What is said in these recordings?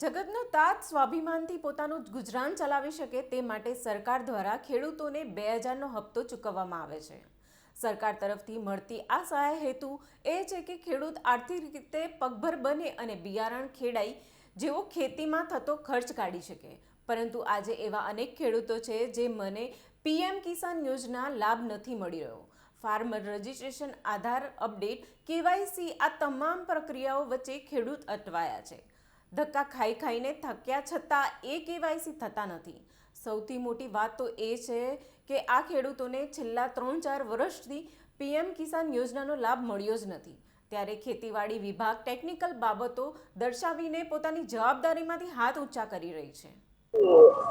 જગતનો તાત સ્વાભિમાનથી પોતાનું ગુજરાન ચલાવી શકે તે માટે સરકાર દ્વારા ખેડૂતોને 2000નો હપ્તો ચૂકવવામાં આવે છે। સરકાર તરફથી મળતી આ સહાય હેતુ એ છે કે ખેડૂત આર્થિક રીતે પગભર બને અને બિયારણ ખેડાઈ જેવો ખેતીમાં થતો ખર્ચ કાઢી શકે। પરંતુ આજે એવા અનેક ખેડૂતો છે જે મને પીએમ કિસાન યોજના લાભ નથી મળી રહ્યો। ફાર્મર રજિસ્ટ્રેશન, આધાર અપડેટ, કેવાયસી આ તમામ પ્રક્રિયાઓ વચ્ચે ખેડૂત અટવાયા છે। ધક્કા ખાઈને થક્યા છતાં એ કેવાયસી થતા નથી। સૌથી મોટી વાત તો એ છે કે આ ખેડૂતોને છેલ્લા 3-4 વર્ષથી પીએમ કિસાન યોજનાનો લાભ મળ્યો જ નથી। ત્યારે ખેતીવાડી વિભાગ ટેકનિકલ બાબતો દર્શાવીને પોતાની જવાબદારીમાંથી હાથ ઊંચા કરી રહી છે।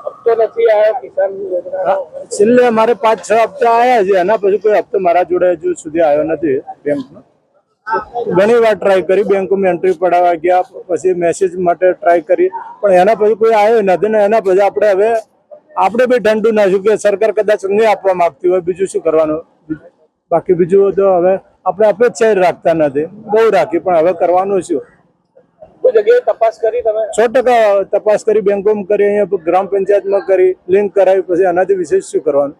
હપ્તો નથી આવ્યો કિસાન યોજનાનો। છેલ્લે અમારે 5-6 હપ્તા આવ્યા છે, એના પછી કોઈ હપ્તો મારા જોડે હજુ સુધી આવ્યો નથી। બેંકનો ઘણી વાર ટ્રાય કરી, બેંકમાં એન્ટ્રી પડાવવા ગયા, પછી મેસેજ માટે ટ્રાય કરી, પણ એના પછી કોઈ આવ્યો નથી ને એના પછી આપણે બી ઠંડુ નાખ્યું કે સરકાર કદાચ નહીં આપવા માંગતી હોય, બીજું શું કરવાનું। બાકી બીજું તો હવે આપણે અપેક્ષા રાખતા નથી, બહુ રાખી પણ હવે કરવાનું શું। કોઈ જગ્યાએ તપાસ કરી તમે? 100% તપાસ કરી, બેંકોમાં કરી, અહીંયા ગ્રામ પંચાયતમાં કરી, લિંક કરાવી, પછી આનાથી વિશેષ શું કરવાનું।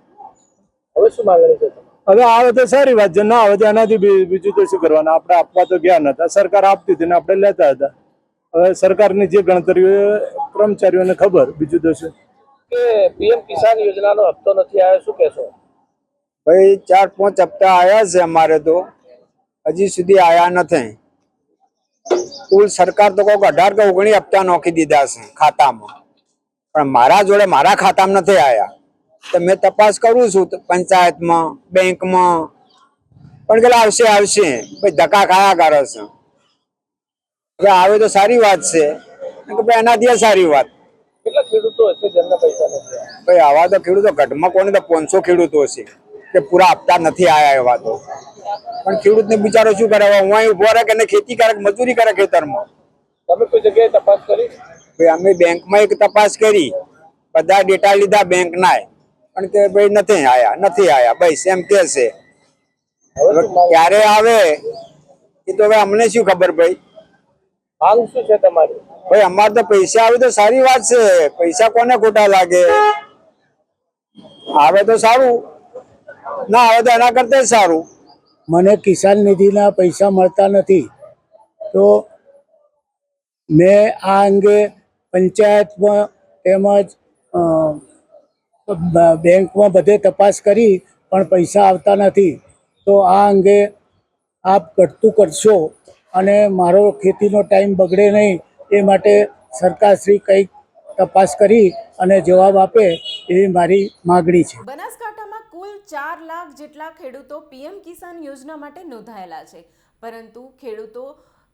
હવે શું માંગણી છે? હવે આવે તો સારી વાત છે, ના આવે તો એનાથી બીજું તો શું કરવાનું। આપણે આપવા તો ગયા નતા, સરકાર આપતી હતી ને આપણે લેતા હતા। હવે સરકારની જે ગણતરીઓ કર્મચારીઓને ખબર, બીજું તો શું। કે પીએમ કિસાન યોજનાનો હપ્તો નથી આવ્યો, શું કહેશો? ભાઈ 4-5 હપ્તા આવ્યા છે, અમારે તો હજી સુધી આવ્યા નથી। કુલ સરકાર તો કોઈક 18 કે 19 હપ્તા નોખી દીધા છે ખાતામાં, પણ મારા જોડે મારા ખાતામાં નથી આવ્યા। તો મેં તપાસ કરું છું પંચાયતમાં, બેંકમાં, પણ કે આવશે ભાઈ ધક્કા ખાયા કરે છે। હવે આવે તો સારી વાત છે કે ભાઈ એનાથી સારી વાત। કેટલા ખેડૂતો હશે જેમને પૈસા નથી આવ્યા? ભાઈ આવા તો ખેડૂતો ઘટમાં કોને તો 500 ખેડૂતો છે કે પૂરા હપ્તા નથી આવ્યા એવા તો। પણ ખેડૂતને બિચારો શું કરે, હું ઉભો રહે કે ખેતી કરે, મજૂરી કરે ખેતરમાં। તમે કોઈ જગ્યાએ તપાસ કરી? ભાઈ અમે બેંકમાં એક તપાસ કરી, બધા ડેટા લીધા બેંકના, પણ કે ભાઈ નથી આવ્યા બસ એમ કે છે। હવે ક્યારે આવે એ તો હવે અમને શું ખબર ભાઈ। માંગ શું છે તમારી? ભાઈ અમારે તો પૈસા આવે તો સારી વાત છે, પૈસા કોને ખોટા લાગે। આવે તો સારું, ના આવે તો એના કરતા સારું। મને કિસાન નિધિના પૈસા મળતા નથી, તો મેં આ અંગે પંચાયતમાં તેમજ બેંકમાં બધે તપાસ કરી પણ પૈસા આવતા નથી। તો આ અંગે આપ ઘટતું કરશો અને મારો ખેતીનો ટાઈમ બગડે નહીં એ માટે સરકારશ્રી કંઈક તપાસ કરી અને જવાબ આપે એવી મારી માગણી છે। બનાસકાંઠામાં કુલ 4 લાખ જેટલા ખેડૂતો પીએમ કિસાન યોજના માટે નોંધાયેલા છે, પરંતુ ખેડૂતો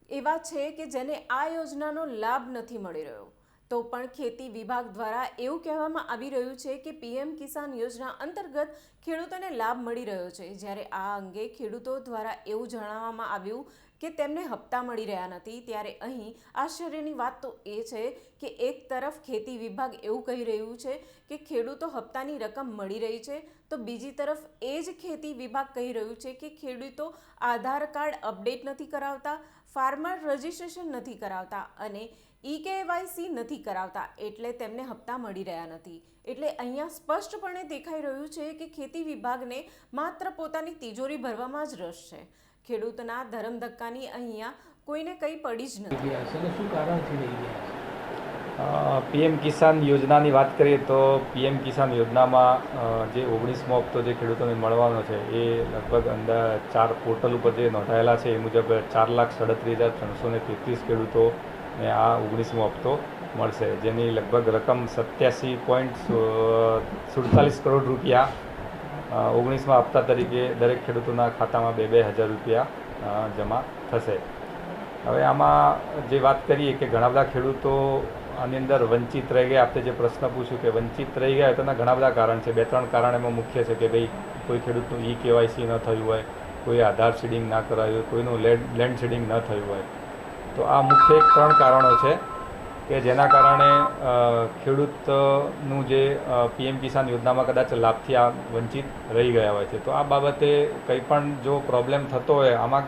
એવા છે કે જેને આ યોજનાનો લાભ નથી મળી રહ્યો। તો પણ ખેતી વિભાગ દ્વારા એવું કહેવામાં આવી રહ્યું છે કે પીએમ કિસાન યોજના અંતર્ગત ખેડૂતોને લાભ મળી રહ્યો છે, જ્યારે આ અંગે ખેડૂતો દ્વારા એવું જણાવવામાં આવ્યું કે તેમને હપ્તા મળી રહ્યા નથી। ત્યારે અહીં આશ્ચર્યની વાત તો એ છે કે એક તરફ ખેતી વિભાગ એવું કહી રહ્યું છે કે ખેડૂતો હપ્તાની રકમ મળી રહી છે, તો બીજી તરફ એ જ ખેતી વિભાગ કહી રહ્યું છે કે ખેડૂતો આધાર કાર્ડ અપડેટ નથી કરાવતા, ફાર્મર રજિસ્ટ્રેશન નથી કરાવતા અને કેવાયસી નથી કરાવતા, એટલે તેમને હપ્તા મળી રહ્યા નથી। એટલે અહીંયા સ્પષ્ટપણે દેખાઈ રહ્યું છે કે ખેતી વિભાગને માત્ર પોતાની તિજોરી ભરવામાં જ રસ છે। ખેડૂતના ધરમ ધક્કાની અહીંયા કોઈને કંઈ પડી જ નથી। શું કારણ છે? પીએમ કિસાન યોજનાની વાત કરીએ તો પીએમ કિસાન યોજનામાં જે 19મો હપ્તો જે ખેડૂતોને મળવાનો છે એ લગભગ અંદાજ 4 પોર્ટલ ઉપર જે નોંધાયેલા છે એ મુજબ 4,37,333 ખેડૂતોને આ 19મો હપ્તો મળશે, જેની લગભગ રકમ 87.47 કરોડ રૂપિયા 19મા હપ્તા તરીકે દરેક ખેડૂતોના ખાતામાં 2,000 રૂપિયા જમા થશે। હવે આમાં જે વાત કરીએ કે ઘણા બધા ખેડૂતો આની અંદર વંચિત રહી ગયા। આપણે જે પ્રશ્ન પૂછ્યું કે વંચિત રહી ગયા તેના ઘણા બધા કારણ છે। 2-3 કારણ એમાં મુખ્ય છે કે ભાઈ કોઈ ખેડૂતનું કેવાયસી ન થયું હોય, કોઈ આધાર સીડિંગ ના કરાયું હોય, કોઈનું લેન્ડ સીડિંગ ન થયું હોય। તો આ મુખ્ય 3 કારણો છે કે જેના કારણે ખેડૂતનું જે પીએમ કિસાન યોજનામાં કદાચ લાભથી આ વંચિત રહી ગયા હોય છે। તો આ બાબતે કંઈ પણ જો પ્રોબ્લેમ થતો હોય, આમાં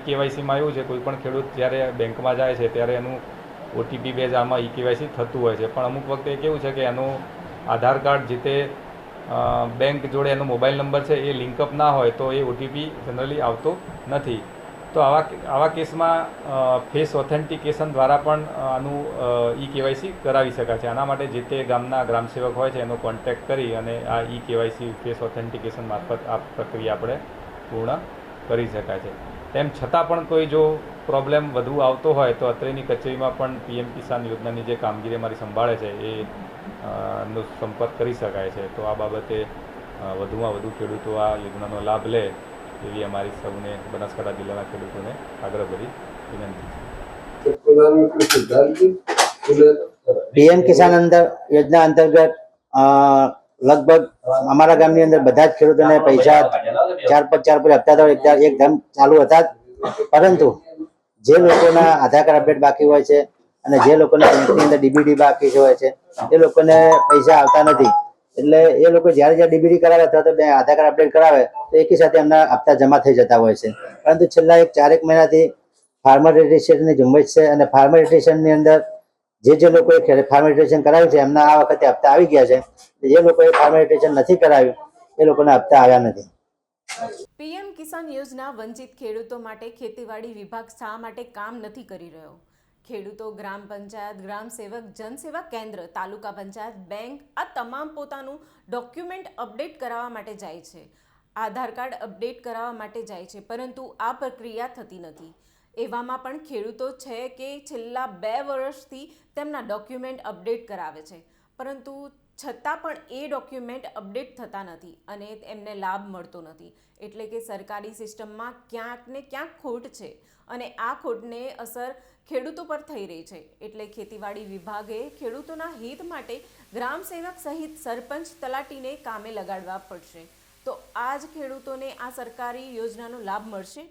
કેવાયસીમાં એવું છે કોઈ પણ ખેડૂત જ્યારે બેંકમાં જાય છે ત્યારે એનું ઓટીપી બેઝ આમાં ઈ-કેવાયસી થતું હોય છે, પણ અમુક વખતે કેવું છે કે એનું આધાર કાર્ડ જે તે બેંક જોડે એનો મોબાઈલ નંબર છે એ લિંકઅપ ના હોય તો એ ઓટીપી જનરલી આવતો નથી. તો આવા કેસમાં ફેસ ઓથેન્ટિકેશન દ્વારા પણ આનું ઈ-કેવાયસી કરાવી શકાય છે. આના માટે જે તે ગામના ગ્રામસેવક હોય છે એનો કોન્ટેક્ટ કરી અને આ ઈ-કેવાયસી ફેસ ઓથેન્ટિકેશન મારફત આ પ્રક્રિયા આપણે પૂર્ણ કરી શકાય છે. તેમ છતાં પણ કોઈ જો પ્રોબ્લેમ વધુ આવતો હોય તો અત્રેની કચેરીમાં પણ પીએમ કિસાન યોજનાની જે કામગીરી અમારી સંભાળે છે એ નો સંપર્ક કરી શકાય છે. તો આ બાબતે વધુમાં વધુ ખેડૂતો આ યોજનાનો લાભ લે એવી અમારી સૌને બનાસકાંઠા જિલ્લાના ખેડૂતોને આગ્રહભરી વિનંતી છે. પીએમ કિસાન યોજના અંતર્ગત લગભગ અમારા ગામની અંદર બધા જ ખેડૂતોને પૈસા 4 હપ્તા તો એકદમ ચાલુ હતા જ, પરંતુ જે લોકોના આધાર કાર્ડ અપડેટ બાકી હોય છે અને જે લોકોના બેંકની અંદર ડીબીટી બાકી હોય છે એ લોકોને પૈસા આવતા નથી. એટલે એ લોકો જ્યારે ડીબીટી કરાવે અથવા તો આધાર કાર્ડ અપડેટ કરાવે તો એકી સાથે એમના હપ્તા જમા થઈ જતા હોય છે. પરંતુ છેલ્લા 4 મહિનાથી ફાર્મર રજિસ્ટ્રેશનની ઝુંબેશ છે અને ફાર્મર રજિસ્ટ્રેશનની અંદર જે લોકોએ ફાર્મર રજિસ્ટ્રેશન કરાવ્યું છે એમના આ વખતે હપ્તા આવી ગયા છે. જે લોકોએ ફાર્મર રજિસ્ટ્રેશન નથી કરાવ્યું એ લોકોના હપ્તા આવ્યા નથી. પીએમ કિસાન યોજના વંચિત ખેડૂતો માટે ખેતીવાડી વિભાગ શા માટે કામ નથી કરી રહ્યો? ખેડૂતો ગ્રામ પંચાયત, ગ્રામ સેવક, જનસેવા કેન્દ્ર, તાલુકા પંચાયત, બેંક આ તમામ પોતાનું ડોક્યુમેન્ટ અપડેટ કરાવવા માટે જાય છે, આધાર કાર્ડ અપડેટ કરાવવા માટે જાય છે, પરંતુ આ પ્રક્રિયા થતી નથી. એવામાં પણ ખેડૂતો છે કે છેલ્લા 2 વર્ષથી તેમના ડોક્યુમેન્ટ અપડેટ કરાવે છે, પરંતુ છતાં પણ એ ડોક્યુમેન્ટ અપડેટ થતા નથી અને એમને લાભ મળતો નથી. એટલે કે સરકારી સિસ્ટમમાં ક્યાંક ને ક્યાંક ખોટ છે અને આ ખોટને અસર ખેડૂતો પર થઈ રહી છે. એટલે ખેતીવાડી વિભાગે ખેડૂતોના હિત માટે ગ્રામ સેવક સહિત સરપંચ, તલાટીને કામે લગાડવા પડશે. તો આ જ ખેડૂતોને આ સરકારી યોજનાનો લાભ મળશે.